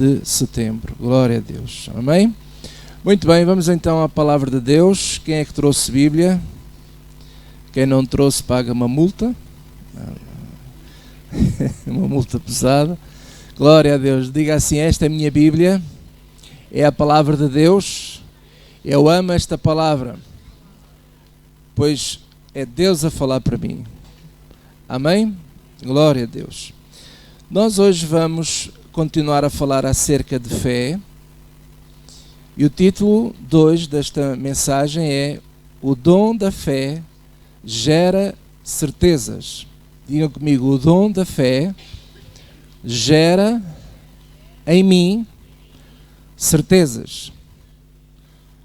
de setembro. Glória a Deus. Amém? Muito bem, vamos então à palavra de Deus. Quem é que trouxe Bíblia? Quem não trouxe paga uma multa. Uma multa pesada. Glória a Deus. Diga assim: esta é a minha Bíblia, é a palavra de Deus. Eu amo esta palavra, pois é Deus a falar para mim. Amém? Glória a Deus. Nós hoje vamos continuar a falar acerca de fé. E o título 2 desta mensagem é: o dom da fé gera certezas. Digam comigo: o dom da fé gera em mim certezas.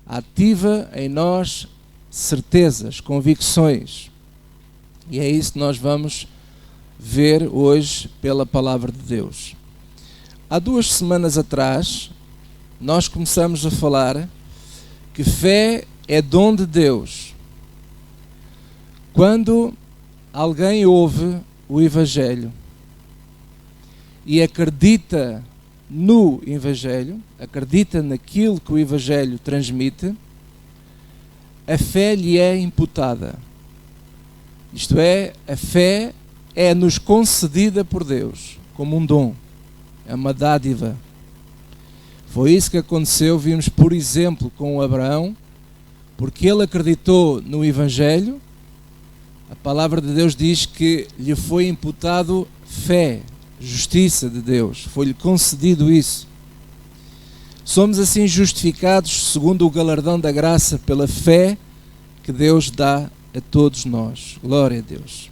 Ativa em nós certezas, convicções. E é isso que nós vamos ver hoje pela palavra de Deus. Há 2 semanas atrás, nós começamos a falar que fé é dom de Deus. Quando alguém ouve o Evangelho e acredita no Evangelho, acredita naquilo que o Evangelho transmite, a fé lhe é imputada. Isto é, a fé é-nos concedida por Deus como um dom, é uma dádiva. Foi isso que aconteceu, vimos por exemplo com Abraão, porque ele acreditou no Evangelho. A palavra de Deus diz que lhe foi imputado fé, justiça de Deus, foi-lhe concedido isso. Somos assim justificados segundo o galardão da graça pela fé que Deus dá a todos nós. Glória a Deus.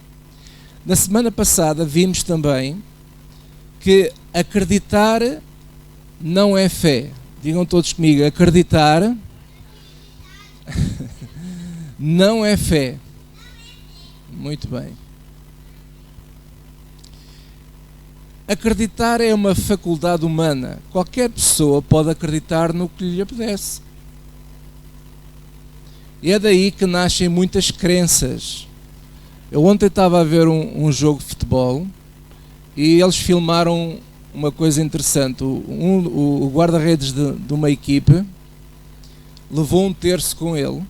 Na semana passada vimos também que acreditar não é fé. Digam todos comigo: acreditar não é fé. Muito bem. Acreditar é uma faculdade humana. Qualquer pessoa pode acreditar no que lhe apetece. E é daí que nascem muitas crenças. Eu ontem estava a ver um jogo de futebol e eles filmaram uma coisa interessante. O guarda-redes de uma equipe levou um terço com ele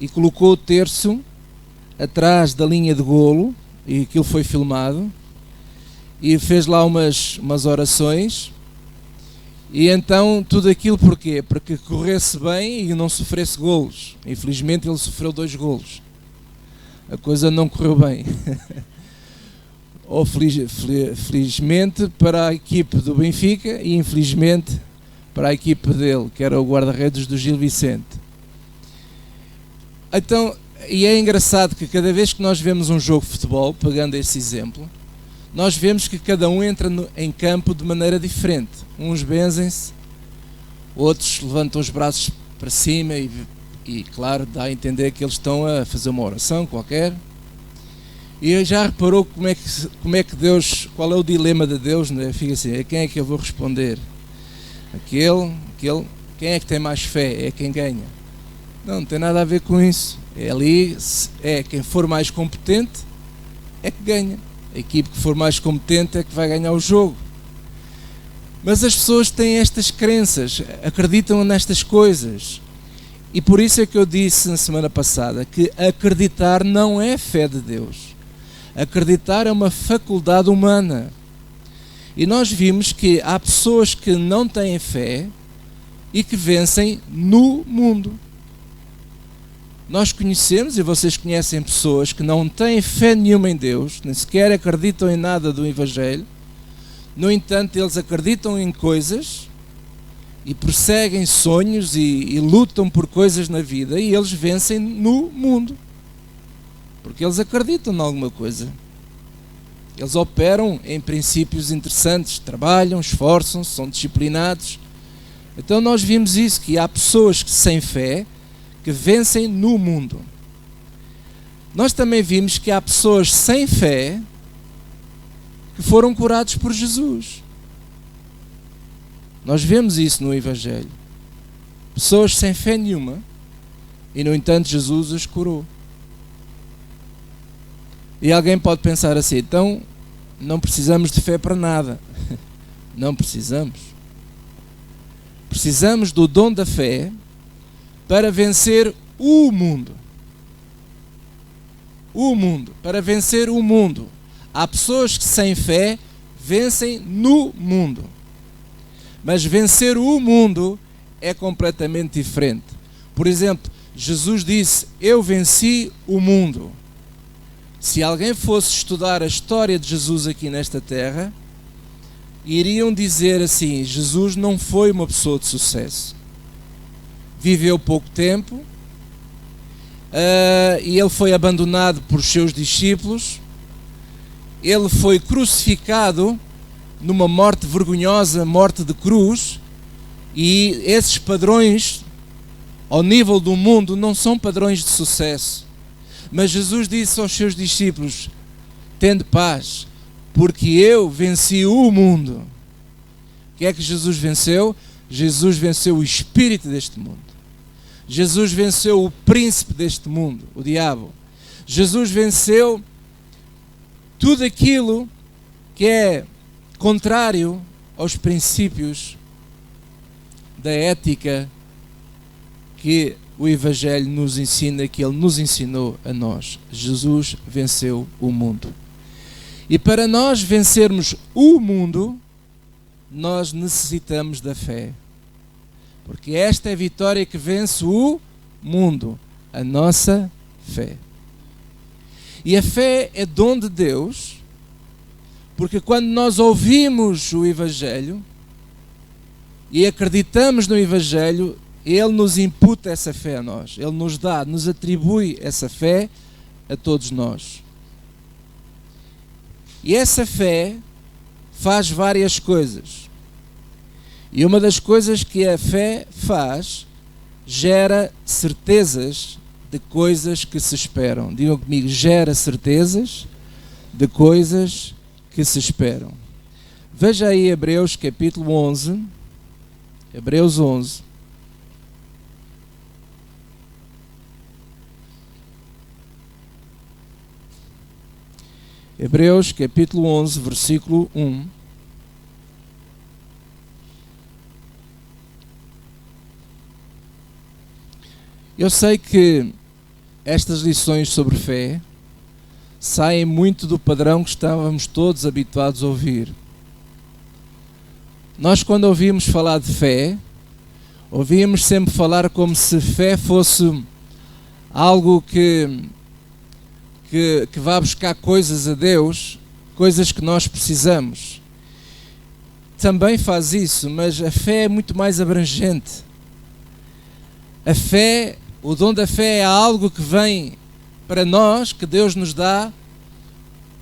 e colocou o terço atrás da linha de golo, e aquilo foi filmado, e fez lá umas orações, e então tudo aquilo porquê? Para que corresse bem e não sofresse golos. Infelizmente ele sofreu 2 golos, a coisa não correu bem. Ou felizmente para a equipe do Benfica e infelizmente para a equipe dele, que era o guarda-redes do Gil Vicente. Então, e é engraçado que cada vez que nós vemos um jogo de futebol, pegando esse exemplo, nós vemos que cada um entra em campo de maneira diferente. Uns benzem-se, outros levantam os braços para cima e claro, dá a entender que eles estão a fazer uma oração qualquer. E já reparou como é que Deus, qual é o dilema de Deus, né? Fica assim: a quem é que eu vou responder? Aquele, quem é que tem mais fé? É quem ganha. Não tem nada a ver com isso. É ali, é quem for mais competente é que ganha. A equipe que for mais competente é que vai ganhar o jogo. Mas as pessoas têm estas crenças, acreditam nestas coisas. E por isso é que eu disse na semana passada que acreditar não é fé de Deus. Acreditar é uma faculdade humana. E nós vimos que há pessoas que não têm fé e que vencem no mundo. Nós conhecemos, e vocês conhecem, pessoas que não têm fé nenhuma em Deus, nem sequer acreditam em nada do Evangelho. No entanto, eles acreditam em coisas e perseguem sonhos e lutam por coisas na vida, e eles vencem no mundo, porque eles acreditam em alguma coisa. Eles operam em princípios interessantes, trabalham, esforçam-se, são disciplinados. Então nós vimos isso, que há pessoas que sem fé que vencem no mundo. Nós também vimos que há pessoas sem fé que foram curados por Jesus. Nós vemos isso no Evangelho. Pessoas sem fé nenhuma e, no entanto, Jesus os curou. E alguém pode pensar assim: então não precisamos de fé para nada. Não precisamos. Precisamos do dom da fé para vencer o mundo. O mundo. Para vencer o mundo. Há pessoas que sem fé vencem no mundo. Mas vencer o mundo é completamente diferente. Por exemplo, Jesus disse: eu venci o mundo. Se alguém fosse estudar a história de Jesus aqui nesta terra, iriam dizer assim: Jesus não foi uma pessoa de sucesso. Viveu pouco tempo, e ele foi abandonado por seus discípulos. Ele foi crucificado numa morte vergonhosa, morte de cruz, e esses padrões ao nível do mundo não são padrões de sucesso. Mas Jesus disse aos seus discípulos: tende paz, porque eu venci o mundo. O que é que Jesus venceu? Jesus venceu o espírito deste mundo. Jesus venceu o príncipe deste mundo, o diabo. Jesus venceu tudo aquilo que é contrário aos princípios da ética que o Evangelho nos ensina, que Ele nos ensinou a nós. Jesus venceu o mundo. E para nós vencermos o mundo, nós necessitamos da fé. Porque esta é a vitória que vence o mundo, a nossa fé. E a fé é dom de Deus, porque quando nós ouvimos o Evangelho e acreditamos no Evangelho, Ele nos imputa essa fé a nós. Ele nos dá, nos atribui essa fé a todos nós. E essa fé faz várias coisas. E uma das coisas que a fé faz, gera certezas de coisas que se esperam. Digam comigo: gera certezas de coisas que se esperam. Veja aí Hebreus capítulo 11. Hebreus 11. Hebreus capítulo 11, versículo 1. Eu sei que estas lições sobre fé saem muito do padrão que estávamos todos habituados a ouvir. Nós, quando ouvimos falar de fé, ouvíamos sempre falar como se fé fosse algo que vá buscar coisas a Deus, coisas que nós precisamos. Também faz isso, mas a fé é muito mais abrangente. A fé, o dom da fé é algo que vem para nós, que Deus nos dá,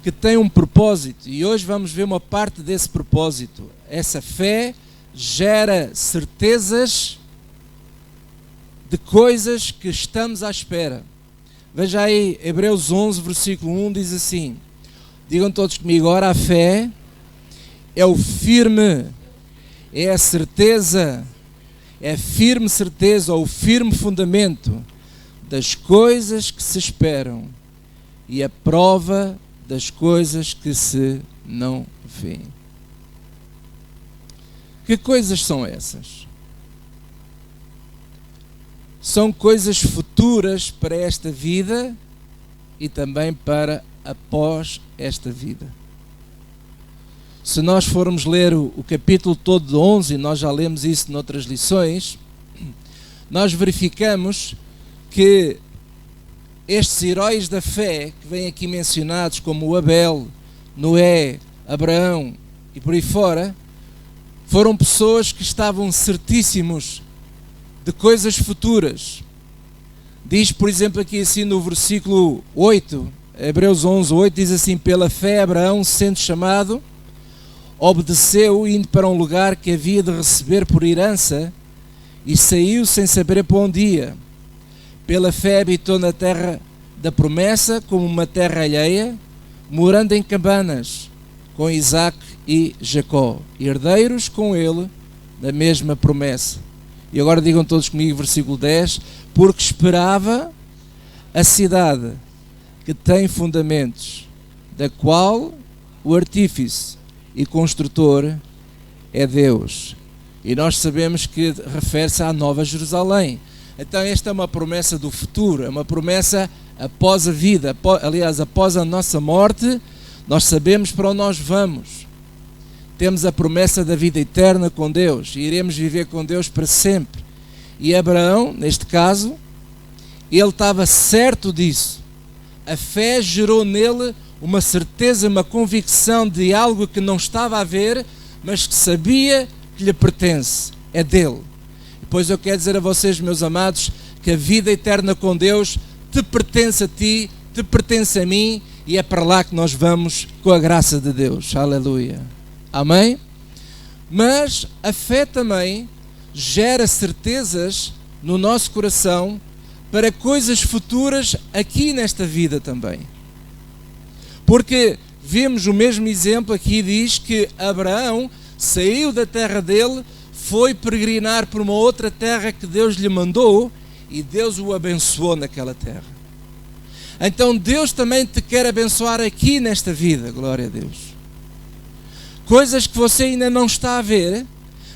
que tem um propósito. E hoje vamos ver uma parte desse propósito. Essa fé gera certezas de coisas que estamos à espera. Veja aí, Hebreus 11, versículo 1 diz assim: digam todos comigo: ora, a fé é o firme, é a certeza, é a firme certeza ou o firme fundamento das coisas que se esperam e a prova das coisas que se não veem. Que coisas são essas? São coisas futuras para esta vida e também para após esta vida. Se nós formos ler o capítulo todo de 11, nós já lemos isso noutras lições, nós verificamos que estes heróis da fé, que vêm aqui mencionados como Abel, Noé, Abraão e por aí fora, foram pessoas que estavam certíssimos de coisas futuras. Diz, por exemplo, aqui assim no versículo 8, Hebreus 11, 8, diz assim: pela fé Abraão, sendo chamado, obedeceu, indo para um lugar que havia de receber por herança, e saiu sem saber para onde ia. Pela fé habitou na terra da promessa, como uma terra alheia, morando em cabanas, com Isaac e Jacó, herdeiros com ele da mesma promessa. E agora digam todos comigo, versículo 10, porque esperava a cidade que tem fundamentos, da qual o artífice e construtor é Deus. E nós sabemos que refere-se à Nova Jerusalém. Então esta é uma promessa do futuro, é uma promessa após a vida, aliás, após a nossa morte, nós sabemos para onde nós vamos. Temos a promessa da vida eterna com Deus, e iremos viver com Deus para sempre. E Abraão, neste caso, ele estava certo disso. A fé gerou nele uma certeza, uma convicção de algo que não estava a ver, mas que sabia que lhe pertence, é dele. Pois eu quero dizer a vocês, meus amados, que a vida eterna com Deus te pertence a ti, te pertence a mim, e é para lá que nós vamos com a graça de Deus. Aleluia. Amém? Mas a fé também gera certezas no nosso coração para coisas futuras aqui nesta vida também. Porque vemos o mesmo exemplo aqui, diz que Abraão saiu da terra dele, foi peregrinar por uma outra terra que Deus lhe mandou, e Deus o abençoou naquela terra. Então Deus também te quer abençoar aqui nesta vida, glória a Deus. Coisas que você ainda não está a ver,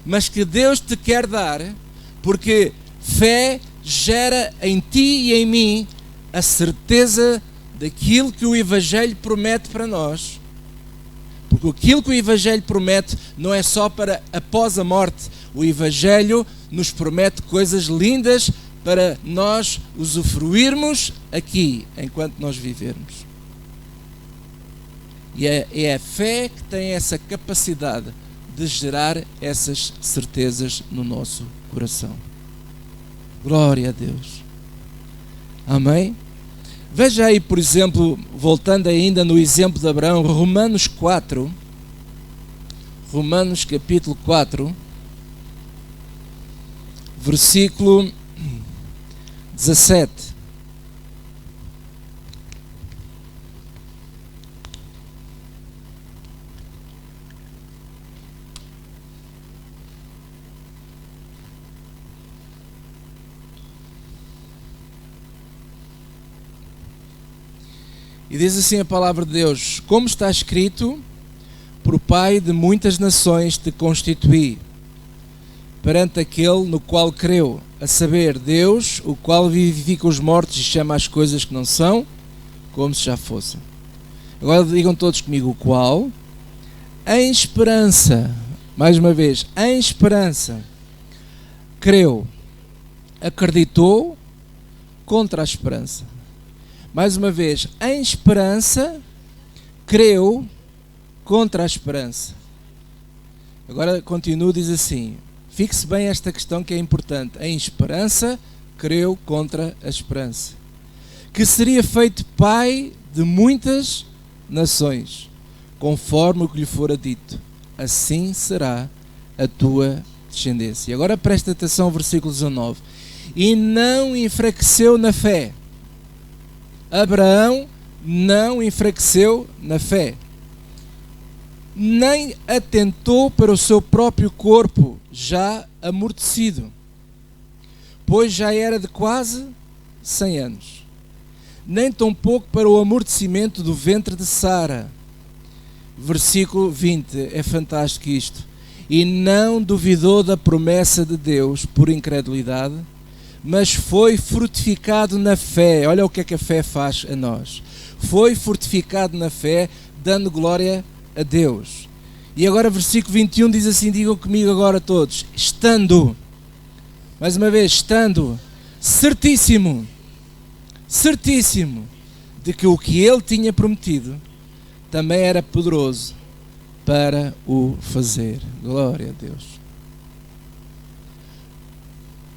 mas que Deus te quer dar, porque fé gera em ti e em mim a certeza daquilo que o Evangelho promete para nós. Porque aquilo que o Evangelho promete não é só para após a morte. O Evangelho nos promete coisas lindas para nós usufruirmos aqui, enquanto nós vivermos. E é a fé que tem essa capacidade de gerar essas certezas no nosso coração. Glória a Deus. Amém? Veja aí, por exemplo, voltando ainda no exemplo de Abraão, Romanos 4, Romanos capítulo 4, versículo 17. E diz assim a palavra de Deus: como está escrito, por Pai de muitas nações te constituí, perante aquele no qual creu, a saber, Deus, o qual vivifica os mortos e chama as coisas que não são, como se já fossem. Agora digam todos comigo: o qual, em esperança, mais uma vez, em esperança, creu, acreditou contra a esperança. Mais uma vez, em esperança, creu contra a esperança. Agora continua, diz assim, fixe bem esta questão que é importante. Em esperança, creu contra a esperança. Que seria feito pai de muitas nações, conforme o que lhe fora dito. Assim será a tua descendência. E agora presta atenção ao versículo 19. E não enfraqueceu na fé. Abraão não enfraqueceu na fé, nem atentou para o seu próprio corpo já amortecido, pois já era de quase 100 anos, nem tampouco para o amortecimento do ventre de Sara. Versículo 20, é fantástico isto. E não duvidou da promessa de Deus por incredulidade, mas foi fortificado na fé. Olha o que é que a fé faz a nós. Foi fortificado na fé, dando glória a Deus. E agora versículo 21 diz assim, digam comigo agora todos, estando, mais uma vez, estando certíssimo de que o que ele tinha prometido também era poderoso para o fazer. Glória a Deus.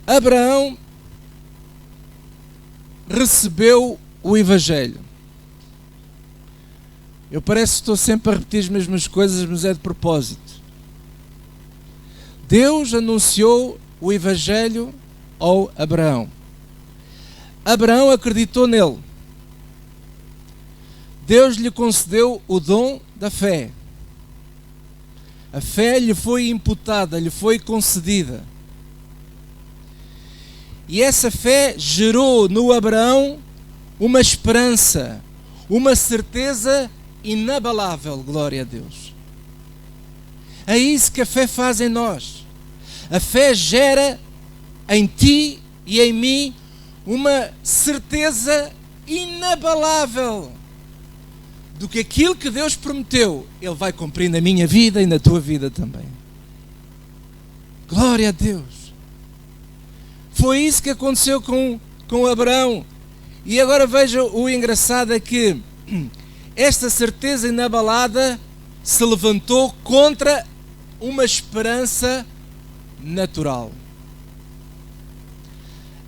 Abraão recebeu o Evangelho. Eu parece que estou sempre a repetir as mesmas coisas, mas é de propósito. Deus anunciou o Evangelho ao Abraão. Abraão acreditou nele. Deus lhe concedeu o dom da fé. A fé lhe foi imputada, lhe foi concedida. E essa fé gerou no Abraão uma esperança, uma certeza inabalável, glória a Deus. É isso que a fé faz em nós. A fé gera em ti e em mim uma certeza inabalável do que aquilo que Deus prometeu, Ele vai cumprir na minha vida e na tua vida também. Glória a Deus. Foi isso que aconteceu com Abraão. E agora veja, o engraçado é que esta certeza inabalada se levantou contra uma esperança natural.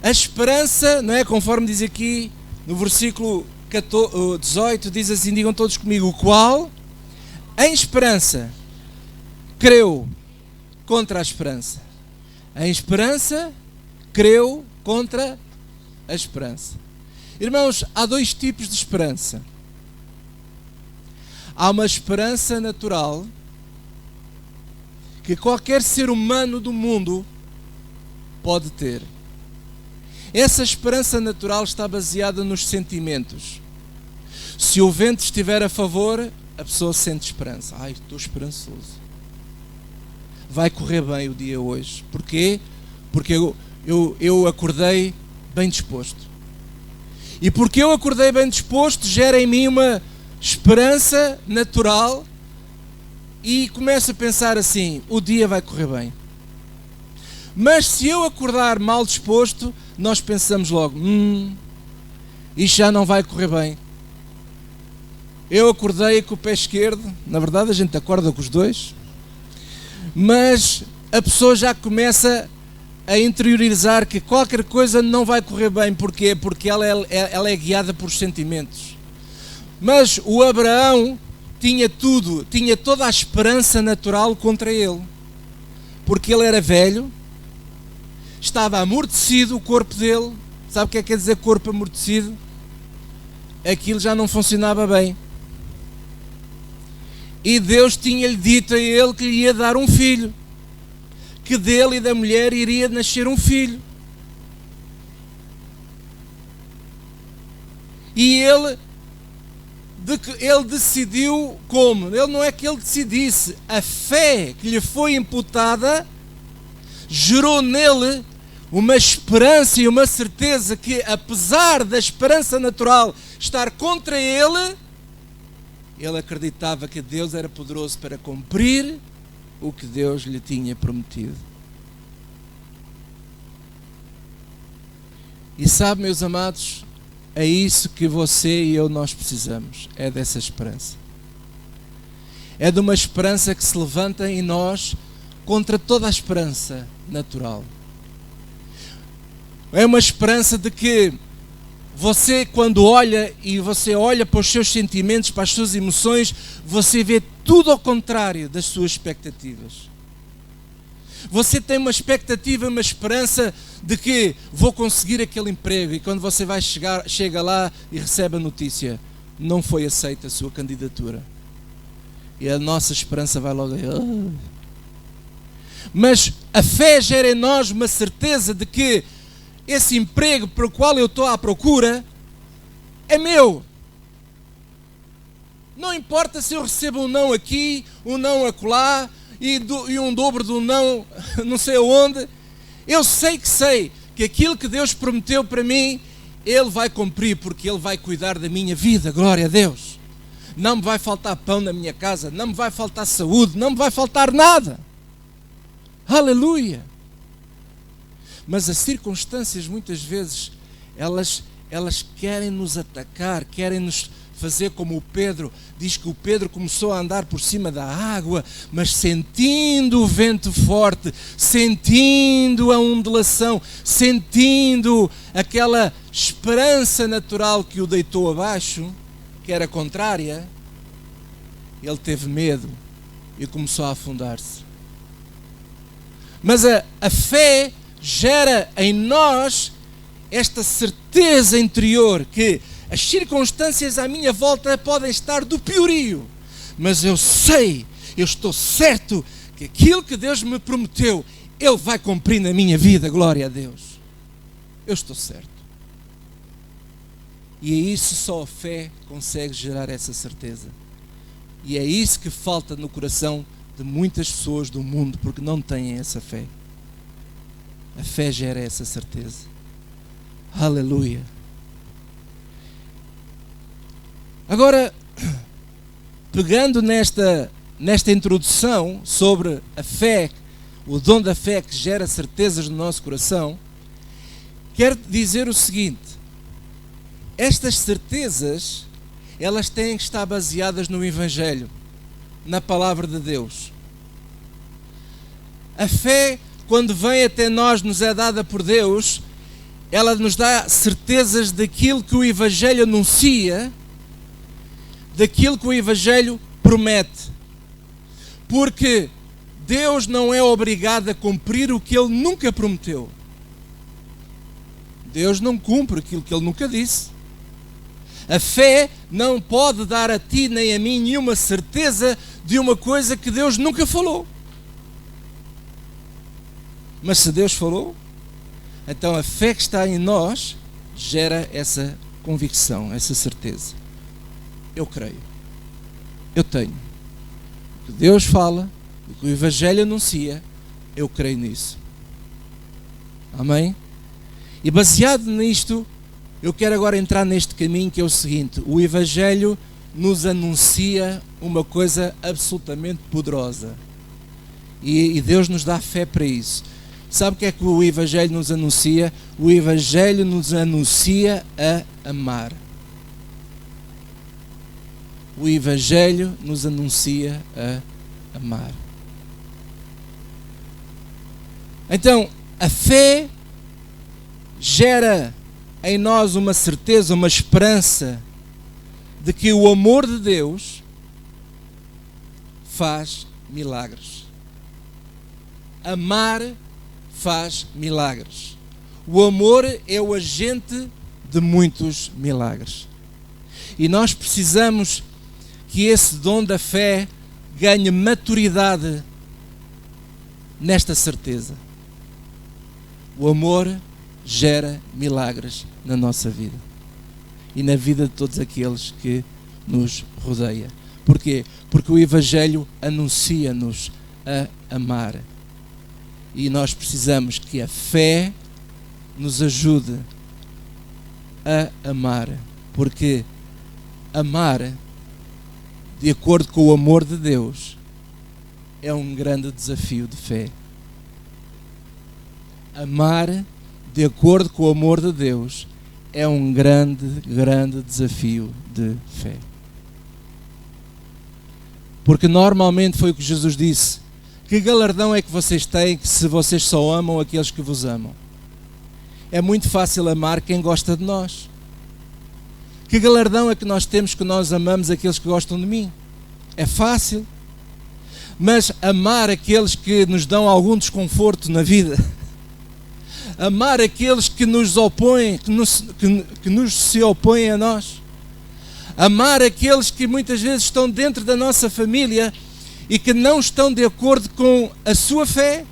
A esperança, não é? Conforme diz aqui no versículo 18, diz assim, digam todos comigo, o qual em esperança creu contra a esperança. Em esperança creu contra a esperança. Irmãos, há dois tipos de esperança. Há uma esperança natural que qualquer ser humano do mundo pode ter. Essa esperança natural está baseada nos sentimentos. Se o vento estiver a favor, a pessoa sente esperança. Ai, estou esperançoso. Vai correr bem o dia hoje. Porquê? Porque eu acordei bem disposto. E porque eu acordei bem disposto, gera em mim uma esperança natural e começo a pensar assim, o dia vai correr bem. Mas se eu acordar mal disposto, nós pensamos logo, isto já não vai correr bem. Eu acordei com o pé esquerdo, na verdade a gente acorda com os dois, mas a pessoa já começa a interiorizar que qualquer coisa não vai correr bem. Porquê? Porque ela é guiada por sentimentos. Mas o Abraão tinha toda a esperança natural contra ele. Porque ele era velho, estava amortecido o corpo dele. Sabe o que é que quer dizer corpo amortecido? Aquilo já não funcionava bem. E Deus tinha-lhe dito a ele que lhe ia dar um filho. Que dele e da mulher iria nascer um filho. E ele decidiu como? Ele não é que ele decidisse. A fé que lhe foi imputada gerou nele uma esperança e uma certeza que, apesar da esperança natural estar contra ele acreditava que Deus era poderoso para cumprir o que Deus lhe tinha prometido. E sabe, meus amados, é isso que você e eu nós precisamos, é dessa esperança. É de uma esperança que se levanta em nós contra toda a esperança natural. É uma esperança de que você, quando olha e você olha para os seus sentimentos, para as suas emoções, você vê tudo ao contrário das suas expectativas. Você tem uma expectativa, uma esperança de que vou conseguir aquele emprego, e quando você chega lá e recebe a notícia, não foi aceita a sua candidatura. E a nossa esperança vai logo... Mas a fé gera em nós uma certeza de que esse emprego para o qual eu estou à procura é meu. Não importa se eu recebo um não aqui, um não acolá e um dobro do não não sei aonde. Eu sei que aquilo que Deus prometeu para mim, Ele vai cumprir, porque Ele vai cuidar da minha vida, glória a Deus. Não me vai faltar pão na minha casa, não me vai faltar saúde, não me vai faltar nada. Aleluia! Mas as circunstâncias muitas vezes, elas querem nos atacar, querem nos fazer como o Pedro. Diz que o Pedro começou a andar por cima da água, mas sentindo o vento forte, sentindo a ondulação, sentindo aquela esperança natural que o deitou abaixo, que era contrária, ele teve medo e começou a afundar-se. Mas a fé gera em nós esta certeza interior que as circunstâncias à minha volta podem estar do piorio, mas eu estou certo que aquilo que Deus me prometeu, Ele vai cumprir na minha vida, glória a Deus. Eu estou certo. E é isso, só a fé consegue gerar essa certeza. E é isso que falta no coração de muitas pessoas do mundo, porque não têm essa fé. A fé gera essa certeza. Aleluia. Agora, pegando nesta introdução sobre a fé, o dom da fé que gera certezas no nosso coração, quero dizer o seguinte: estas certezas, elas têm que estar baseadas no Evangelho, na Palavra de Deus. A fé, quando vem até nós, nos é dada por Deus, ela nos dá certezas daquilo que o Evangelho anuncia, daquilo que o Evangelho promete. Porque Deus não é obrigado a cumprir o que Ele nunca prometeu. Deus não cumpre aquilo que Ele nunca disse. A fé não pode dar a ti nem a mim nenhuma certeza de uma coisa que Deus nunca falou. Mas se Deus falou, então a fé que está em nós gera essa convicção, essa certeza. Eu creio. Eu tenho. O que Deus fala, o que o Evangelho anuncia, eu creio nisso. Amém? E baseado nisto, eu quero agora entrar neste caminho que é o seguinte: o Evangelho nos anuncia uma coisa absolutamente poderosa. E Deus nos dá fé para isso. Sabe o que é que o Evangelho nos anuncia? O Evangelho nos anuncia a amar. O Evangelho nos anuncia a amar. Então, a fé gera em nós uma certeza, uma esperança de que o amor de Deus faz milagres. Amar faz milagres. O amor é o agente de muitos milagres. E nós precisamos que esse dom da fé ganhe maturidade nesta certeza. O amor gera milagres na nossa vida e na vida de todos aqueles que nos rodeia. Porquê? Porque o Evangelho anuncia-nos a amar. E nós precisamos que a fé nos ajude a amar. Porque amar, de acordo com o amor de Deus, é um grande desafio de fé. Amar, de acordo com o amor de Deus, é um grande, grande desafio de fé. Porque normalmente foi o que Jesus disse: que galardão é que vocês têm se vocês só amam aqueles que vos amam? É muito fácil amar quem gosta de nós. Que galardão é que nós temos que nós amamos aqueles que gostam de mim? É fácil. Mas amar aqueles que nos dão algum desconforto na vida, amar aqueles que nos opõem, que nos se opõem a nós, amar aqueles que muitas vezes estão dentro da nossa família e que não estão de acordo com a sua fé,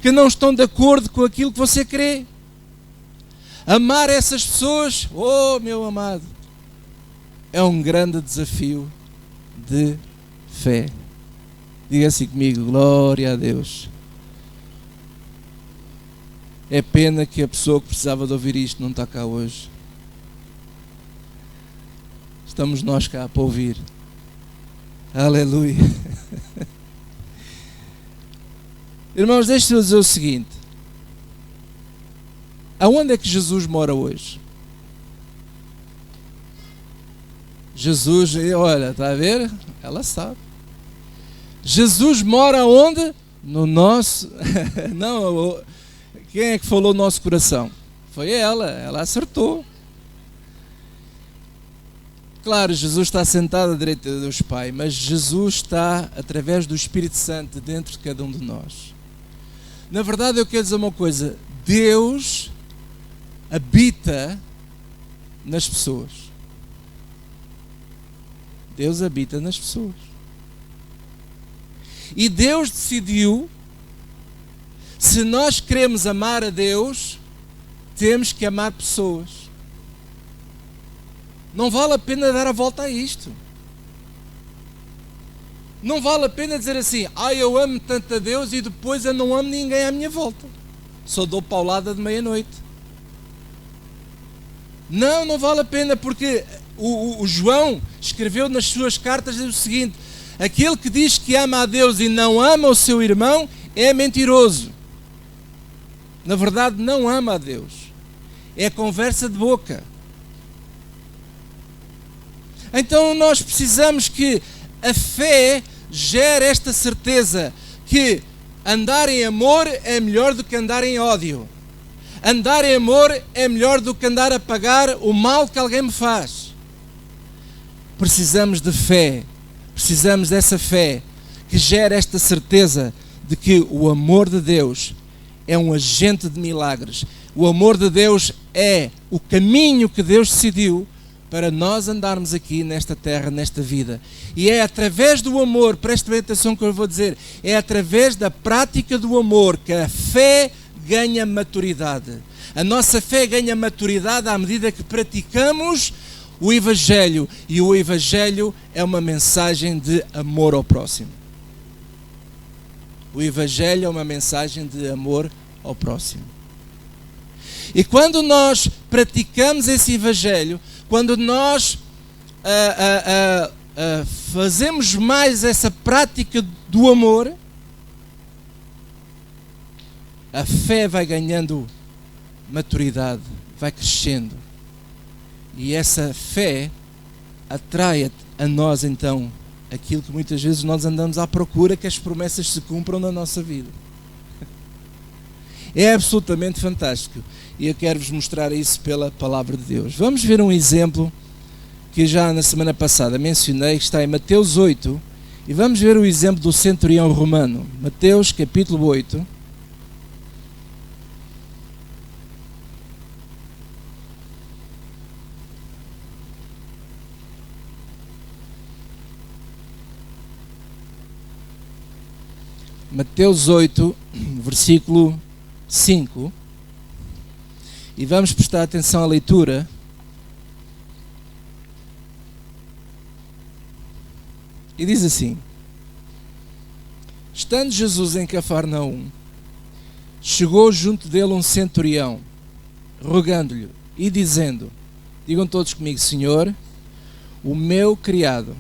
que não estão de acordo com aquilo que você crê. Amar essas pessoas, oh meu amado, é um grande desafio de fé. Diga assim comigo: glória a Deus. É pena que a pessoa que precisava de ouvir isto não está cá hoje. Estamos nós cá para ouvir. Aleluia. Irmãos, deixe-me dizer o seguinte: aonde é que Jesus mora hoje? Jesus, olha, está a ver? Ela sabe. Jesus mora onde? No nosso... Não, quem é que falou no nosso coração? Foi ela acertou. Claro, Jesus está sentado à direita de Deus Pai, mas Jesus está, através do Espírito Santo, dentro de cada um de nós. Na verdade, eu quero dizer uma coisa: Deus habita nas pessoas. Deus habita nas pessoas. E Deus decidiu, se nós queremos amar a Deus, temos que amar pessoas. Não vale a pena dar a volta a isto. Não vale a pena dizer assim: eu amo tanto a Deus e depois eu não amo ninguém à minha volta. só dou paulada de meia-noite. Não vale a pena, porque o João escreveu nas suas cartas o seguinte: aquele que diz que ama a Deus e não ama o seu irmão é mentiroso. Na verdade, não ama a Deus. É conversa de boca. Então nós precisamos que a fé gere esta certeza que andar em amor é melhor do que andar em ódio. Andar em amor é melhor do que andar a pagar o mal que alguém me faz. Precisamos de fé. Precisamos dessa fé que gera esta certeza de que o amor de Deus é um agente de milagres. O amor de Deus é o caminho que Deus decidiu para nós andarmos aqui nesta terra, nesta vida. E é através do amor, preste bem atenção que eu vou dizer, é através da prática do amor que a fé ganha maturidade. A nossa fé ganha maturidade à medida que praticamos o Evangelho. E o Evangelho é uma mensagem de amor ao próximo. O Evangelho é uma mensagem de amor ao próximo. E quando nós praticamos esse Evangelho, quando nós fazemos mais essa prática do amor, a fé vai ganhando maturidade, vai crescendo. E essa fé atrai a nós então aquilo que muitas vezes nós andamos à procura, que as promessas se cumpram na nossa vida. É absolutamente fantástico. E eu quero vos mostrar isso pela palavra de Deus. Vamos ver um exemplo que já na semana passada mencionei, que está em Mateus 8. E vamos ver o exemplo do centurião romano. Mateus capítulo 8. Mateus 8, versículo 5. E vamos prestar atenção à leitura. E diz assim: estando Jesus em Cafarnaum, chegou junto dele um centurião, rogando-lhe e dizendo, digam todos comigo, Senhor, o meu criado,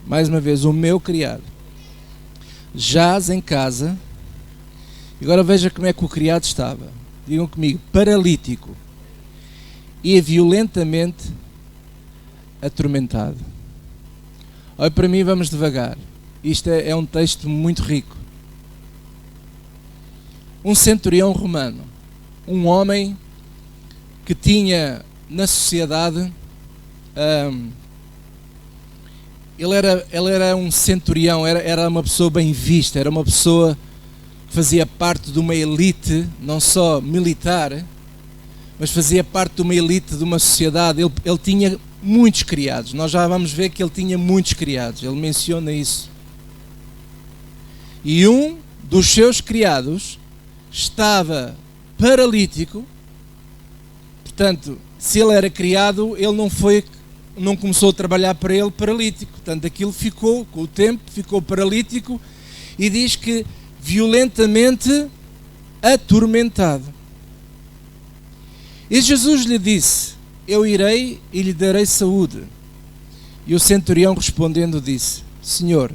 mais uma vez, o meu criado, jaz em casa. Agora veja como é que o criado estava. Digam comigo, paralítico e violentamente atormentado. Olha para mim, vamos devagar. Isto é um texto muito rico. Um centurião romano, um homem que tinha na sociedade, ele era um centurião, era uma pessoa bem vista, era uma pessoa que fazia parte de uma elite, não só militar, mas fazia parte de uma elite de uma sociedade. Ele tinha muitos criados. Nós já vamos ver que ele tinha muitos criados. Ele menciona isso. E um dos seus criados estava paralítico. Portanto, se ele era criado, ele não começou a trabalhar para ele paralítico. Portanto, aquilo ficou, com o tempo, ficou paralítico, e diz que violentamente atormentado. E Jesus lhe disse, eu irei e lhe darei saúde. E o centurião respondendo disse, Senhor,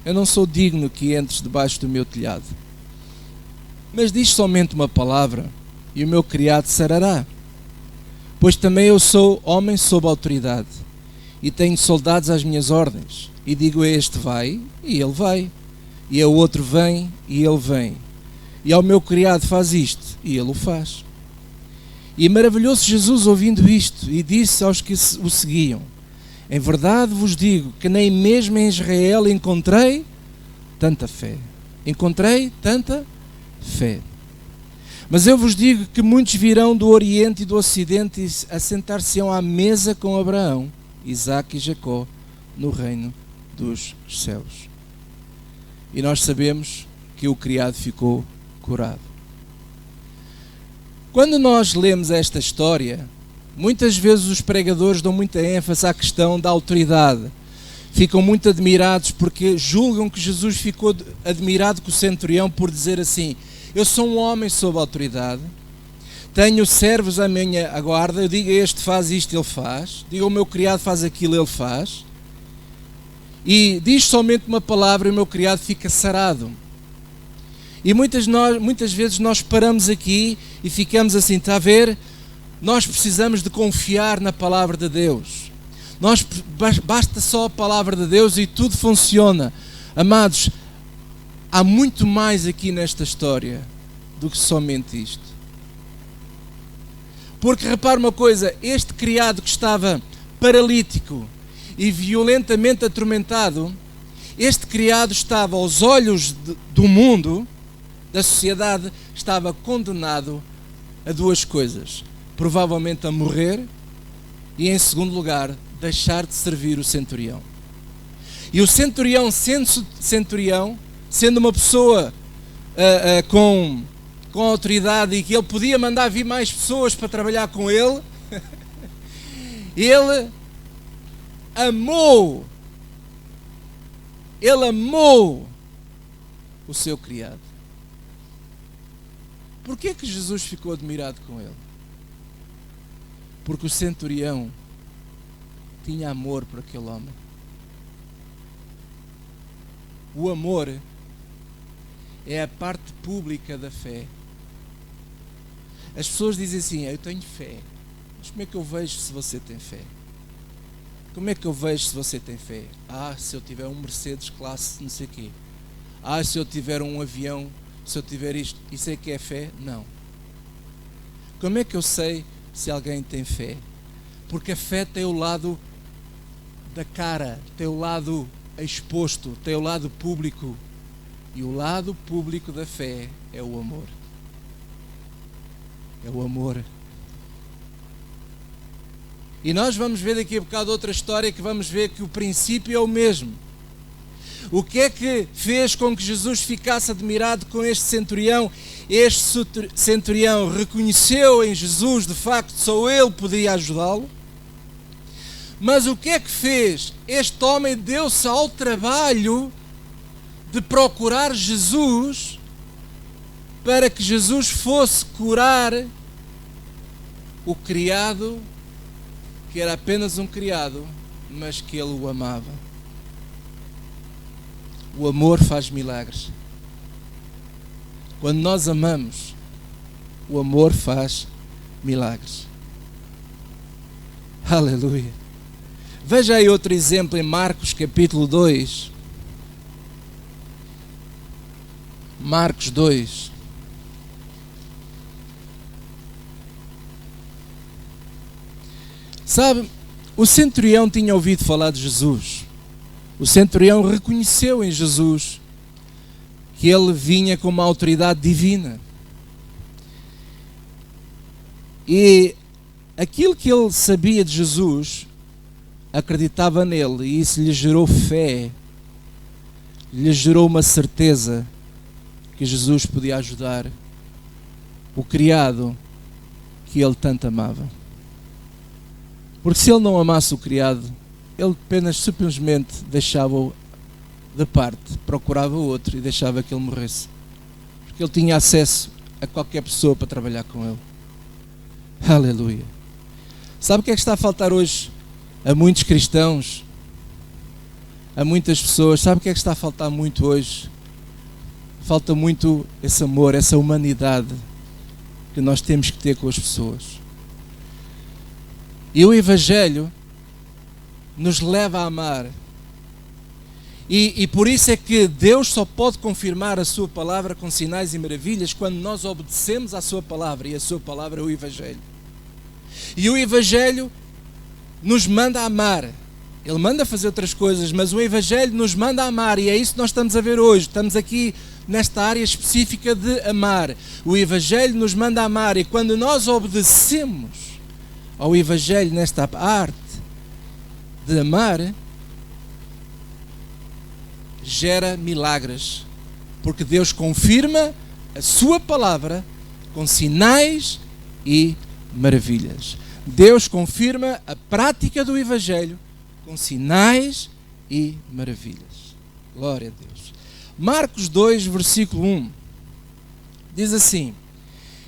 eu não sou digno que entres debaixo do meu telhado, mas diz somente uma palavra e o meu criado sarará. Pois também eu sou homem sob autoridade e tenho soldados às minhas ordens. E digo a este vai e ele vai, e ao outro vem e ele vem, e ao meu criado faz isto e ele o faz. E maravilhou-se Jesus ouvindo isto e disse aos que o seguiam, em verdade vos digo que nem mesmo em Israel encontrei tanta fé. Encontrei tanta fé. Mas eu vos digo que muitos virão do Oriente e do Ocidente e assentar-se-ão à mesa com Abraão, Isaque e Jacó no reino dos céus. E nós sabemos que o criado ficou curado. Quando nós lemos esta história, muitas vezes os pregadores dão muita ênfase à questão da autoridade. Ficam muito admirados porque julgam que Jesus ficou admirado com o centurião por dizer assim, Eu sou um homem sob autoridade, tenho servos à minha guarda, eu digo a este faz isto, ele faz, digo ao meu criado faz aquilo, ele faz, e diz somente uma palavra e o meu criado fica sarado. E muitas vezes nós paramos aqui e ficamos assim, está a ver? Nós precisamos de confiar na palavra de Deus. Basta só a palavra de Deus e tudo funciona. Amados, há muito mais aqui nesta história do que somente isto. Porque repara uma coisa, este criado que estava paralítico e violentamente atormentado, este criado estava aos olhos do mundo, da sociedade, estava condenado a duas coisas. Provavelmente a morrer e, em segundo lugar, deixar de servir o centurião. E o centurião, sendo uma pessoa com autoridade e que ele podia mandar vir mais pessoas para trabalhar com ele, ele amou o seu criado. Porquê que Jesus ficou admirado com ele? Porque o centurião tinha amor por aquele homem. O amor é a parte pública da fé. As pessoas dizem assim, eu tenho fé. Mas como é que eu vejo se você tem fé? Como é que eu vejo se você tem fé? Se eu tiver um Mercedes classe não sei o quê. Se eu tiver um avião, se eu tiver isto. Isso é que é fé? Não. Como é que eu sei se alguém tem fé? Porque a fé tem o lado da cara, tem o lado exposto, tem o lado público. E o lado público da fé é o amor. É o amor. E nós vamos ver daqui a bocado outra história que vamos ver que o princípio é o mesmo. O que é que fez com que Jesus ficasse admirado com este centurião? Este centurião reconheceu em Jesus, de facto, só ele podia ajudá-lo. Mas o que é que fez? Este homem deu-se ao trabalho de procurar Jesus para que Jesus fosse curar o criado, que era apenas um criado, mas que ele o amava. O amor faz milagres. Quando nós amamos, o amor faz milagres. Aleluia. Veja aí outro exemplo em Marcos capítulo 2. Marcos 2. Sabe, o centurião tinha ouvido falar de Jesus. O centurião reconheceu em Jesus que ele vinha com uma autoridade divina. E aquilo que ele sabia de Jesus, acreditava nele, e isso lhe gerou fé, lhe gerou uma certeza que Jesus podia ajudar o criado que ele tanto amava. Porque se ele não amasse o criado, ele apenas simplesmente deixava-o de parte, procurava outro e deixava que ele morresse. Porque ele tinha acesso a qualquer pessoa para trabalhar com ele. Aleluia. Sabe o que é que está a faltar hoje a muitos cristãos? A muitas pessoas. Sabe o que é que está a faltar muito hoje? Falta muito esse amor, essa humanidade que nós temos que ter com as pessoas. E o Evangelho nos leva a amar. E por isso é que Deus só pode confirmar a sua palavra com sinais e maravilhas quando nós obedecemos à sua palavra, e a sua palavra é o Evangelho. E o Evangelho nos manda a amar. Ele manda fazer outras coisas, mas o Evangelho nos manda a amar, e é isso que nós estamos a ver hoje. Estamos aqui nesta área específica de amar. O Evangelho nos manda a amar, e quando nós obedecemos ao Evangelho nesta arte de amar, gera milagres, porque Deus confirma a sua palavra com sinais e maravilhas. Deus confirma a prática do Evangelho com sinais e maravilhas. Glória a Deus. Marcos 2, versículo 1. Diz assim: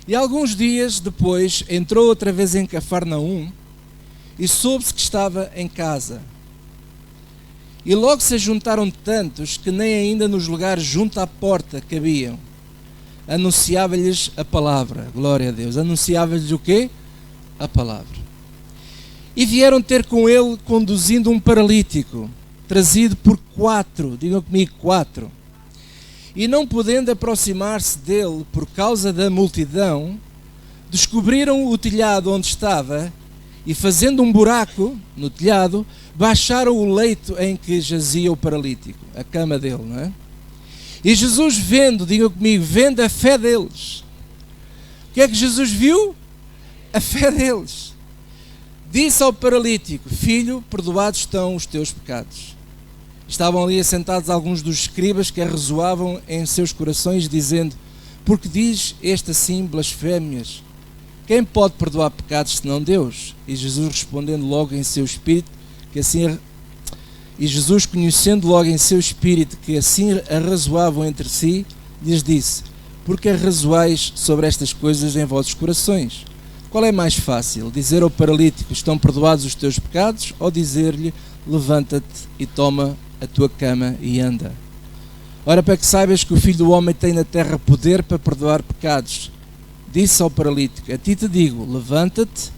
e alguns dias depois entrou outra vez em Cafarnaum e soube-se que estava em casa. E logo se juntaram tantos que nem ainda nos lugares junto à porta cabiam. Anunciava-lhes a palavra. Glória a Deus. Anunciava-lhes o quê? A palavra. E vieram ter com ele conduzindo um paralítico, trazido por 4, digam comigo, 4. E não podendo aproximar-se dele por causa da multidão, descobriram o telhado onde estava e, fazendo um buraco no telhado, baixaram o leito em que jazia o paralítico, a cama dele, não é? E Jesus vendo, digam comigo, vendo a fé deles. O que é que Jesus viu? A fé deles. Disse ao paralítico: filho, perdoados estão os teus pecados. Estavam ali assentados alguns dos escribas que arrezoavam em seus corações, dizendo: porque diz este assim blasfémias? Quem pode perdoar pecados senão Deus? E Jesus respondendo logo em seu espírito, conhecendo logo em seu espírito que assim arrazoavam entre si, lhes disse: porque arrazoais sobre estas coisas em vossos corações? Qual é mais fácil, dizer ao paralítico: estão perdoados os teus pecados, ou dizer-lhe: levanta-te e toma a tua cama e anda? Ora, para que saibas que o Filho do Homem tem na terra poder para perdoar pecados, disse ao paralítico: a ti te digo, levanta-te,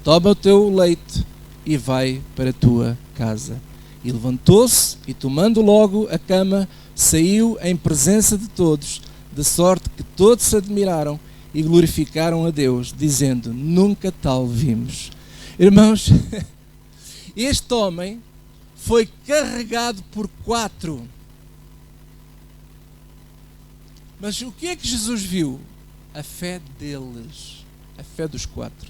toma o teu leito e vai para a tua casa. E levantou-se e, tomando logo a cama, saiu em presença de todos, de sorte que todos se admiraram e glorificaram a Deus, dizendo: nunca tal vimos. Irmãos, este homem foi carregado por 4. Mas o que é que Jesus viu? A fé deles, a fé dos 4.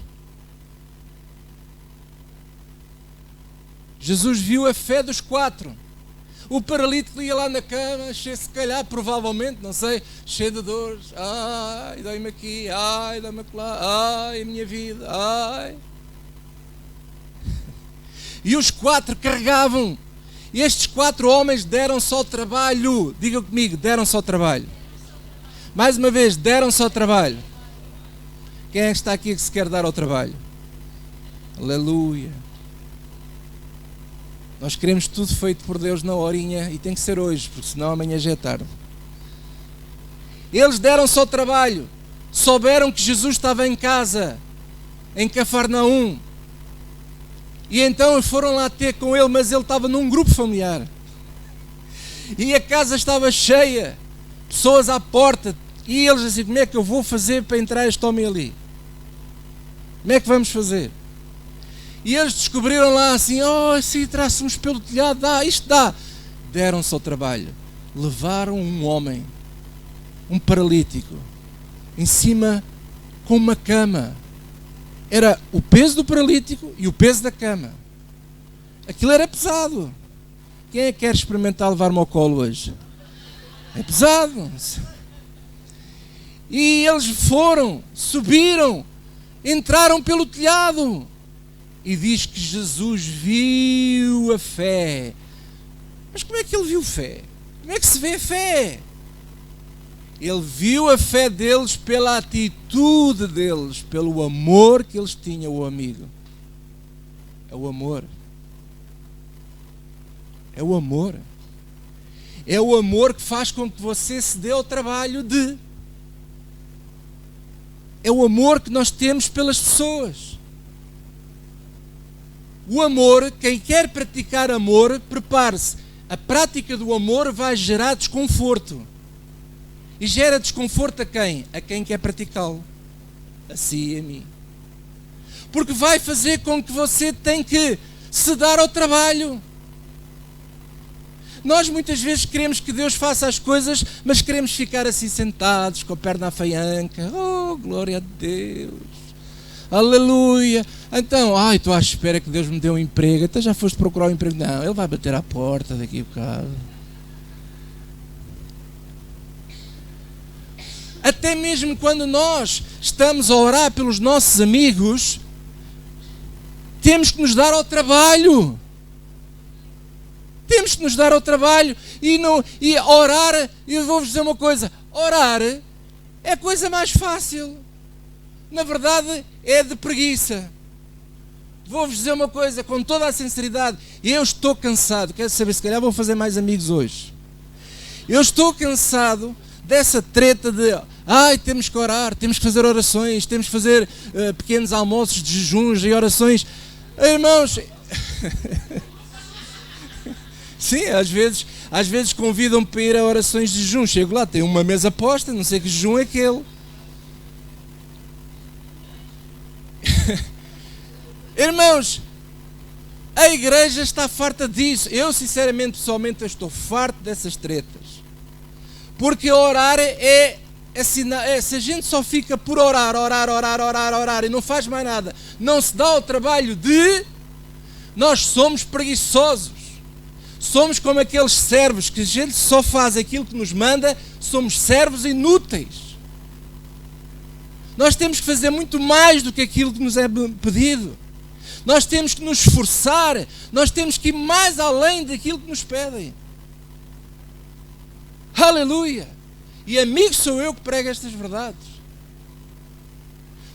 Jesus viu a fé dos 4. O paralítico ia lá na cama, cheio, se calhar, provavelmente, não sei, cheio de dores. Ai, dói-me aqui, ai, dói-me acolá, ai, a minha vida, ai. E os 4 carregavam. E estes 4 homens deram só trabalho. Digam comigo, deram só trabalho. Mais uma vez, deram só trabalho. Quem é que está aqui que se quer dar ao trabalho? Aleluia. Nós queremos tudo feito por Deus na horinha e tem que ser hoje, porque senão amanhã já é tarde. Eles deram só trabalho. Souberam que Jesus estava em casa, em Cafarnaum. E então foram lá ter com ele, mas ele estava num grupo familiar. E a casa estava cheia, pessoas à porta. E eles assim: como é que eu vou fazer para entrar este homem ali? Como é que vamos fazer? E eles descobriram lá assim: oh, se trássemos pelo telhado, dá, isto dá. Deram-se ao trabalho. Levaram um homem, um paralítico, em cima com uma cama. Era o peso do paralítico e o peso da cama. Aquilo era pesado. Quem é que quer experimentar levar-me ao colo hoje? É pesado. E eles foram, subiram, entraram pelo telhado. E diz que Jesus viu a fé. Mas como é que ele viu fé? Como é que se vê a fé? Ele viu a fé deles pela atitude deles, pelo amor que eles tinham ao amigo. É o amor. É o amor. É o amor que faz com que você se dê ao trabalho de. É o amor que nós temos pelas pessoas. O amor, quem quer praticar amor, prepare-se. A prática do amor vai gerar desconforto. E gera desconforto a quem? A quem quer praticá-lo. A si e a mim. Porque vai fazer com que você tenha que se dar ao trabalho. Nós muitas vezes queremos que Deus faça as coisas, mas queremos ficar assim sentados, com a perna à faianca. Oh, glória a Deus. Aleluia. Então, estou à espera que Deus me dê um emprego. Então já foste procurar um emprego? Não, Ele vai bater à porta daqui a bocado. Até mesmo quando nós estamos a orar pelos nossos amigos, temos que nos dar ao trabalho. Temos que nos dar ao trabalho e orar. E eu vou-vos dizer uma coisa: orar É a coisa mais fácil. Na verdade, é de preguiça. Vou-vos dizer uma coisa com toda a sinceridade. Eu estou cansado. Quero saber, se calhar vou fazer mais amigos hoje. Eu estou cansado dessa treta de temos que orar, temos que fazer orações, temos que fazer pequenos almoços de jejuns e orações. Irmãos, sim, às vezes convidam-me para ir a orações de jejum. Chego lá, tem uma mesa posta, não sei que jejum é aquele. Irmãos, a igreja está farta disso. Eu, sinceramente, pessoalmente, eu estou farto dessas tretas. Porque orar se a gente só fica por orar e não faz mais nada, não se dá o trabalho de... Nós somos preguiçosos. Somos como aqueles servos que a gente só faz aquilo que nos manda. Somos servos inúteis. Nós temos que fazer muito mais do que aquilo que nos é pedido. Nós temos que nos esforçar. Nós temos que ir mais além daquilo que nos pedem. Aleluia! E amigo sou eu que prego estas verdades.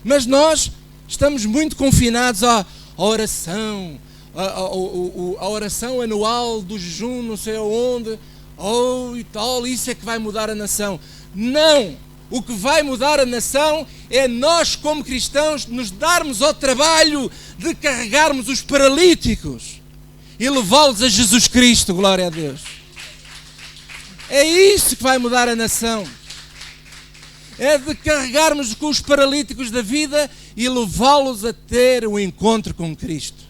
Mas nós estamos muito confinados à oração, a oração anual do jejum, não sei aonde, e tal, isso é que vai mudar a nação. Não! O que vai mudar a nação é nós, como cristãos, nos darmos ao trabalho de carregarmos os paralíticos e levá-los a Jesus Cristo, glória a Deus. É isso que vai mudar a nação. É de carregarmos com os paralíticos da vida e levá-los a ter um encontro com Cristo.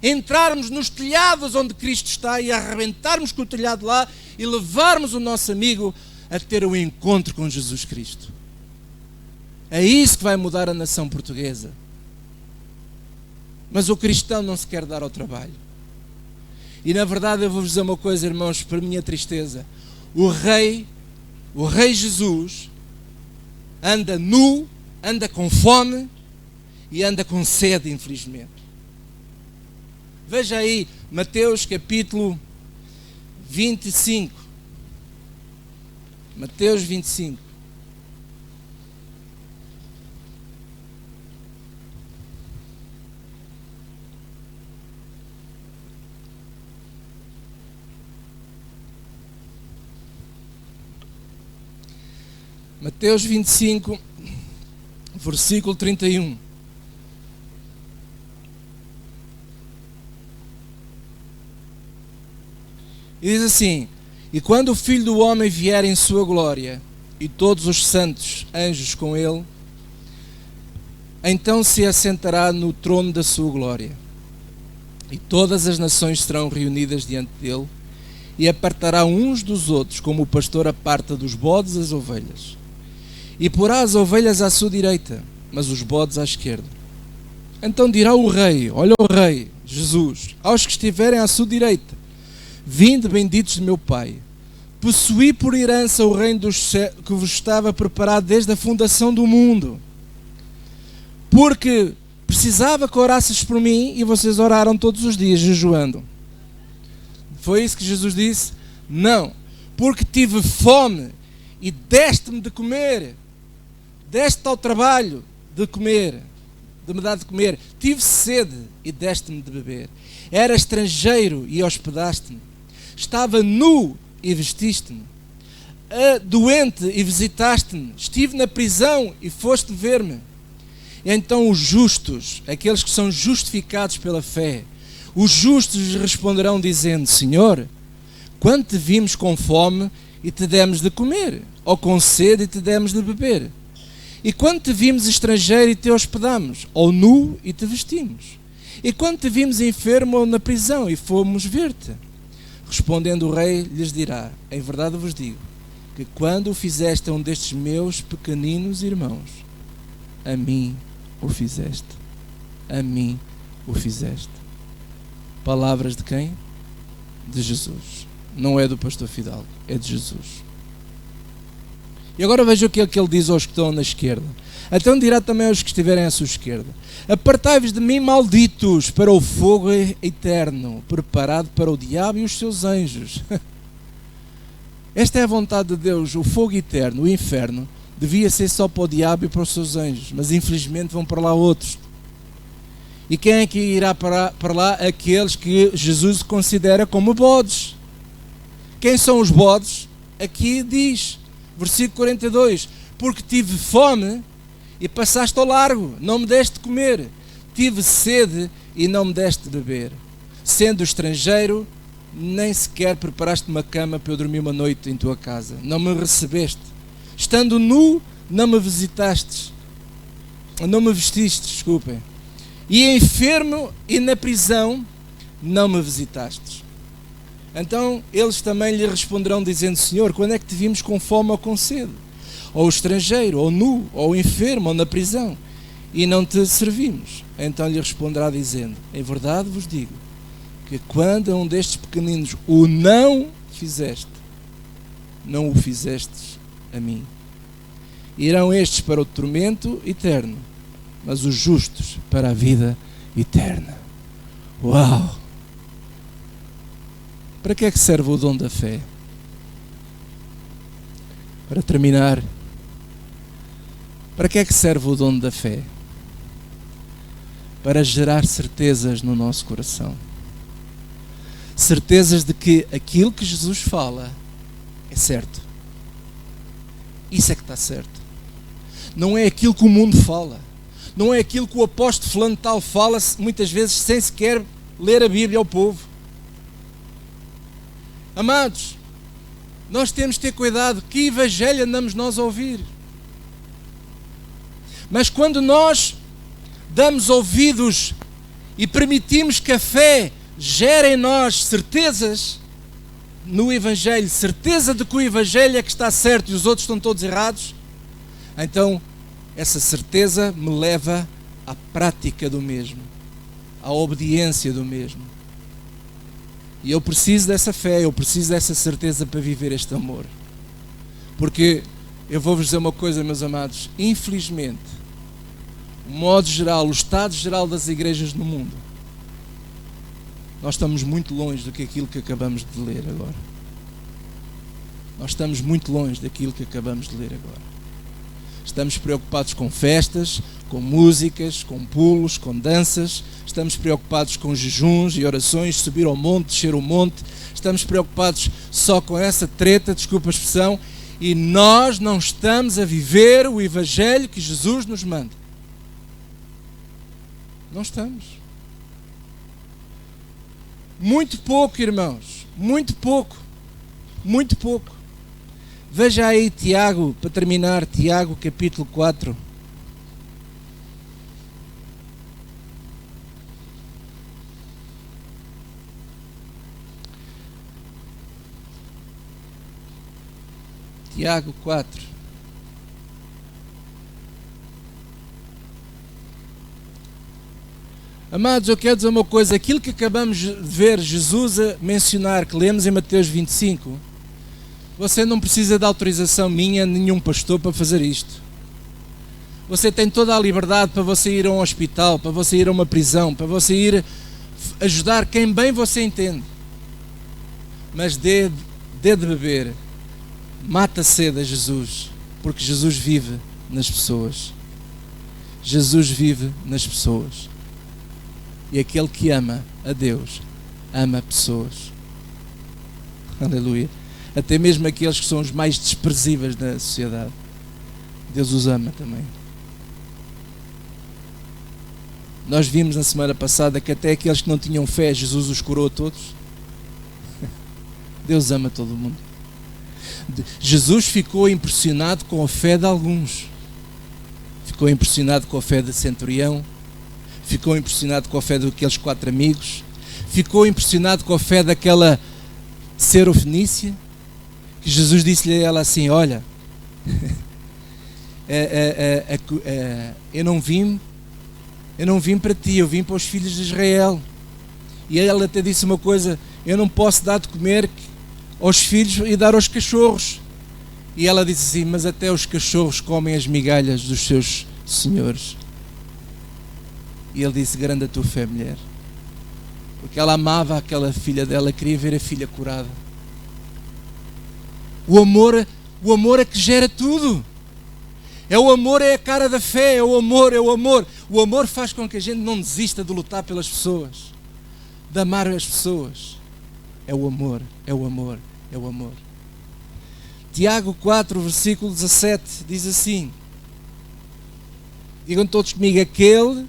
Entrarmos nos telhados onde Cristo está e arrebentarmos com o telhado lá e levarmos o nosso amigo a ter um encontro com Jesus Cristo. É isso que vai mudar a nação portuguesa. Mas o cristão não se quer dar ao trabalho. E na verdade eu vou-vos dizer uma coisa, irmãos, para minha tristeza. O rei Jesus anda nu, anda com fome e anda com sede, infelizmente. Veja aí, Mateus capítulo 25. Mateus 25. Mateus 25, versículo 31. E diz assim: e quando o Filho do Homem vier em sua glória, e todos os santos anjos com ele, então se assentará no trono da sua glória. E todas as nações serão reunidas diante dele, e apartará uns dos outros, como o pastor aparta dos bodes as ovelhas. E porá as ovelhas à sua direita, mas os bodes à esquerda. Então dirá o rei, olha o rei, Jesus, aos que estiverem à sua direita: vinde, benditos de meu Pai, possuí por herança o reino dos céus, que vos estava preparado desde a fundação do mundo. Porque precisava que orasses por mim, e vocês oraram todos os dias, jejuando. Foi isso que Jesus disse? Não. Porque tive fome e deste-me de comer. Deste-te ao trabalho de comer, de me dar de comer. Tive sede e deste-me de beber. Era estrangeiro e hospedaste-me. Estava nu e vestiste-me. Doente e visitaste-me. Estive na prisão e foste ver-me. Então os justos, aqueles que são justificados pela fé, os justos responderão dizendo: Senhor, quando te vimos com fome e te demos de comer, ou com sede e te demos de beber? E quando te vimos estrangeiro e te hospedamos, ou nu e te vestimos? E quando te vimos enfermo ou na prisão e fomos ver-te? Respondendo o rei, lhes dirá: em verdade vos digo, que quando o fizeste a um destes meus pequeninos irmãos, a mim o fizeste. A mim o fizeste. Palavras de quem? De Jesus. Não é do pastor Fidalgo, é de Jesus. E agora veja o que é que ele diz aos que estão na esquerda. Então dirá também aos que estiverem à sua esquerda: apartai-vos de mim, malditos, para o fogo eterno, preparado para o diabo e os seus anjos. Esta é a vontade de Deus. O fogo eterno, o inferno, devia ser só para o diabo e para os seus anjos, mas infelizmente vão para lá outros. E quem é que irá para lá? Aqueles que Jesus considera como bodes. Quem são os bodes? Aqui diz, versículo 42, porque tive fome e passaste ao largo, não me deste de comer. Tive sede e não me deste de beber. Sendo estrangeiro, nem sequer preparaste uma cama para eu dormir uma noite em tua casa. Não me recebeste. Estando nu, não me visitaste. Não me vestiste, desculpem. E enfermo e na prisão, não me visitaste. Então eles também lhe responderão dizendo: Senhor, quando é que te vimos com fome ou com sede? Ou estrangeiro, ou nu, ou enfermo, ou na prisão, e não te servimos? Então lhe responderá dizendo: em verdade vos digo, que quando a um destes pequeninos o não fizeste, não o fizestes a mim. Irão estes para o tormento eterno, mas os justos para a vida eterna. Uau! Para que é que serve o dom da fé? Para terminar, para que é que serve o dom da fé? Para gerar certezas no nosso coração. Certezas de que aquilo que Jesus fala é certo. Isso é que está certo. Não é aquilo que o mundo fala. Não é aquilo que o apóstolo fulano tal fala, muitas vezes sem sequer ler a Bíblia ao povo. Amados, nós temos de ter cuidado. Que evangelho andamos nós a ouvir? Mas quando nós damos ouvidos e permitimos que a fé gere em nós certezas no evangelho, certeza de que o evangelho é que está certo e os outros estão todos errados, então essa certeza me leva à prática do mesmo, à obediência do mesmo. E eu preciso dessa fé, eu preciso dessa certeza para viver este amor. Porque eu vou-vos dizer uma coisa, meus amados, infelizmente, o modo geral, o estado geral das igrejas no mundo, nós estamos muito longe do que aquilo que acabamos de ler agora. Nós estamos muito longe daquilo que acabamos de ler agora. Estamos preocupados com festas, com músicas, com pulos, com danças. Estamos preocupados com jejuns e orações, subir ao monte, descer o monte. Estamos preocupados só com essa treta, desculpa a expressão, e nós não estamos a viver o evangelho que Jesus nos manda. Não estamos. Muito pouco, irmãos. Muito pouco. Muito pouco. Veja aí Tiago, para terminar, Tiago capítulo 4. Tiago 4. Amados, eu quero dizer uma coisa. Aquilo que acabamos de ver Jesus a mencionar, que lemos em Mateus 25, você não precisa de autorização minha, nenhum pastor, para fazer isto. Você tem toda a liberdade para você ir a um hospital, para você ir a uma prisão, para você ir ajudar quem bem você entende. Mas dê de beber, mata a sede a Jesus, porque Jesus vive nas pessoas. Jesus vive nas pessoas. E aquele que ama a Deus, ama pessoas. Aleluia. Até mesmo aqueles que são os mais desprezíveis da sociedade, Deus os ama também. Nós vimos na semana passada que até aqueles que não tinham fé, Jesus os curou a todos. Deus ama todo mundo. Jesus ficou impressionado com a fé de alguns. Ficou impressionado com a fé do centurião. Ficou impressionado com a fé daqueles 4 amigos. Ficou impressionado com a fé daquela serofenícia, que Jesus disse-lhe a ela assim: olha, eu não vim para ti, eu vim para os filhos de Israel. E ela até disse uma coisa: eu não posso dar de comer aos filhos e dar aos cachorros. E ela disse assim: mas até os cachorros comem as migalhas dos seus senhores. E ele disse: grande a tua fé, mulher. Porque ela amava aquela filha dela, queria ver a filha curada. O amor é que gera tudo. O amor é a cara da fé, é o amor. O amor faz com que a gente não desista de lutar pelas pessoas, de amar as pessoas. É o amor. Tiago 4, versículo 17, diz assim: digam todos comigo, aquele,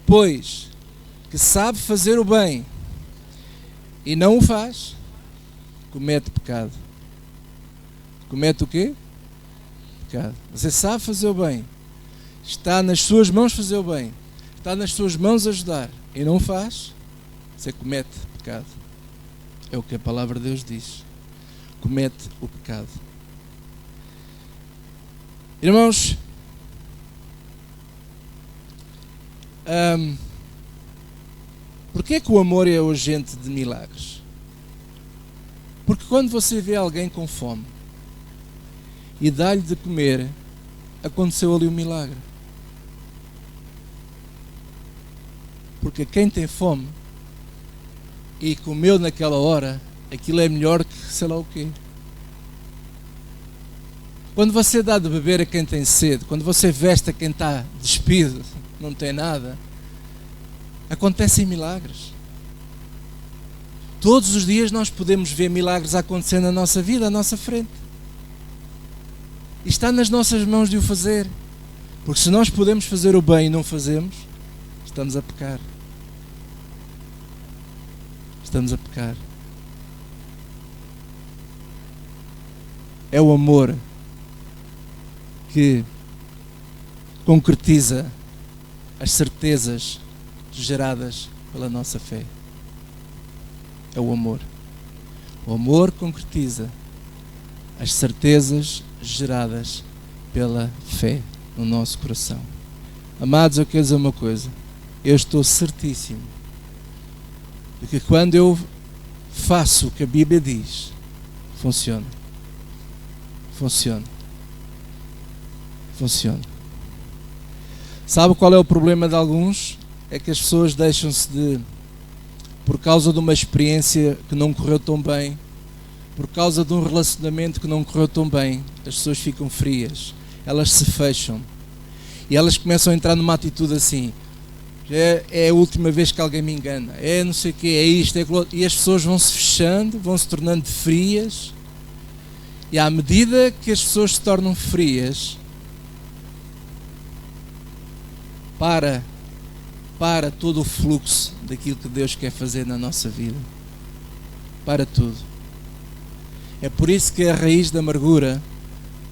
pois, que sabe fazer o bem e não o faz, comete pecado. Comete o quê? Pecado. Você sabe fazer o bem, está nas suas mãos fazer o bem, está nas suas mãos ajudar e não o faz, você comete pecado. É o que a palavra de Deus diz. Comete o pecado. Irmãos, porquê é que o amor é o agente de milagres? Porque quando você vê alguém com fome e dá-lhe de comer, aconteceu ali um milagre. Porque quem tem fome e comeu naquela hora, aquilo é melhor que sei lá o quê. Quando você dá de beber a quem tem sede, quando você veste a quem está despido, não tem nada, acontecem milagres. Todos os dias nós podemos ver milagres acontecer na nossa vida, à nossa frente. E está nas nossas mãos de o fazer. Porque se nós podemos fazer o bem e não fazemos, estamos a pecar. Estamos a pecar. É o amor que concretiza as certezas geradas pela nossa fé. É o amor. O amor concretiza as certezas geradas pela fé no nosso coração. Amados, eu quero dizer uma coisa. Eu estou certíssimo de que quando eu faço o que a Bíblia diz, funciona. Funciona. Funciona. Sabe qual é o problema de alguns? É que as pessoas deixam-se de, por causa de uma experiência que não correu tão bem, por causa de um relacionamento que não correu tão bem, as pessoas ficam frias, elas se fecham e elas começam a entrar numa atitude assim: é a última vez que alguém me engana, é não sei o quê, é isto, é aquilo, e as pessoas vão se fechando, vão se tornando frias, e à medida que as pessoas se tornam frias, para todo o fluxo daquilo que Deus quer fazer na nossa vida. Para tudo. É por isso que a raiz da amargura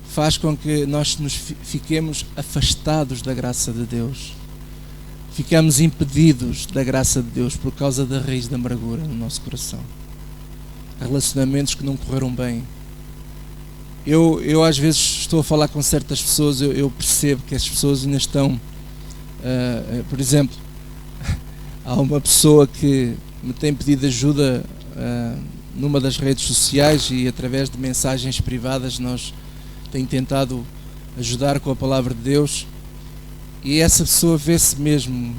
faz com que nós nos fiquemos afastados da graça de Deus. Ficamos impedidos da graça de Deus por causa da raiz da amargura no nosso coração. Relacionamentos que não correram bem. Eu às vezes estou a falar com certas pessoas, eu percebo que as pessoas ainda estão... por exemplo, há uma pessoa que me tem pedido ajuda numa das redes sociais e através de mensagens privadas nós temos tentado ajudar com a palavra de Deus, e essa pessoa vê-se mesmo,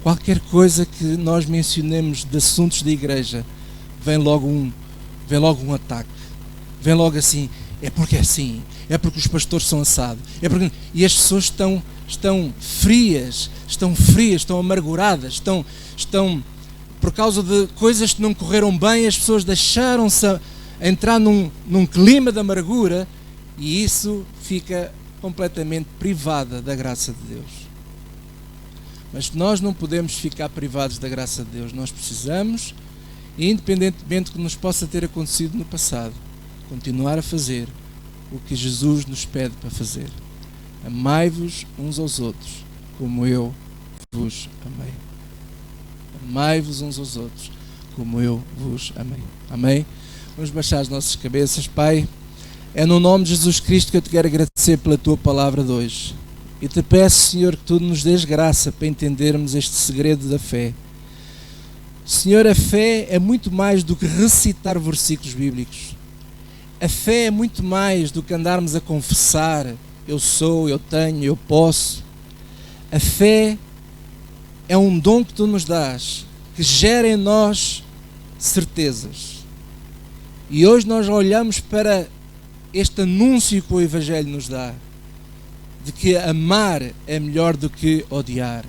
qualquer coisa que nós mencionemos de assuntos da igreja, vem logo um ataque, vem logo assim, é porque os pastores são assados, e as pessoas estão frias, estão amarguradas, estão por causa de coisas que não correram bem, as pessoas deixaram-se a entrar num clima de amargura, e isso fica completamente privada da graça de Deus. Mas nós não podemos ficar privados da graça de Deus. Nós precisamos, independentemente do que nos possa ter acontecido no passado, continuar a fazer o que Jesus nos pede para fazer. Amai-vos uns aos outros, como eu vos amei. Amai-vos uns aos outros, como eu vos amei. Amém? Vamos baixar as nossas cabeças. Pai, é no nome de Jesus Cristo que eu te quero agradecer pela tua palavra de hoje. E te peço, Senhor, que tu nos dês graça para entendermos este segredo da fé. Senhor, a fé é muito mais do que recitar versículos bíblicos. A fé é muito mais do que andarmos a confessar: eu sou, eu tenho, eu posso. A fé é um dom que tu nos dás, que gera em nós certezas. E hoje nós olhamos para este anúncio que o Evangelho nos dá, de que amar é melhor do que odiar.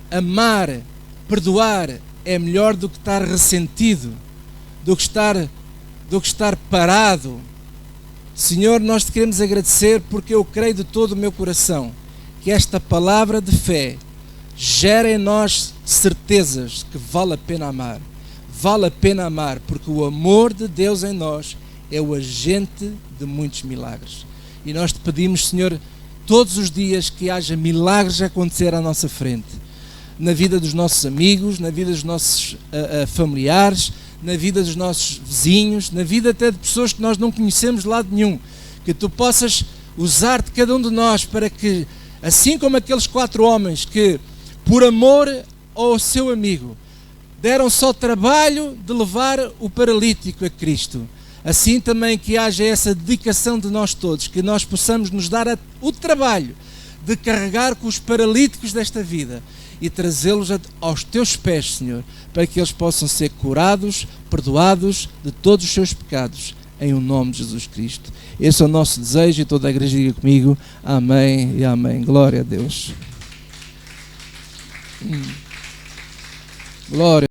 Amar, perdoar, é melhor do que estar ressentido, do que estar parado. Senhor, nós te queremos agradecer porque eu creio de todo o meu coração que esta palavra de fé gera em nós certezas que vale a pena amar. Vale a pena amar porque o amor de Deus em nós é o agente de muitos milagres. E nós te pedimos, Senhor, todos os dias que haja milagres a acontecer à nossa frente. Na vida dos nossos amigos, na vida dos nossos familiares, na vida dos nossos vizinhos, na vida até de pessoas que nós não conhecemos de lado nenhum. Que tu possas usar de cada um de nós para que, assim como aqueles 4 homens que, por amor ao seu amigo, deram só trabalho de levar o paralítico a Cristo, assim também que haja essa dedicação de nós todos, que nós possamos nos dar o trabalho de carregar com os paralíticos desta vida e trazê-los aos teus pés, Senhor, para que eles possam ser curados, perdoados de todos os seus pecados, em o nome de Jesus Cristo. Esse é o nosso desejo e toda a igreja diga comigo, amém e amém. Glória a Deus. Glória.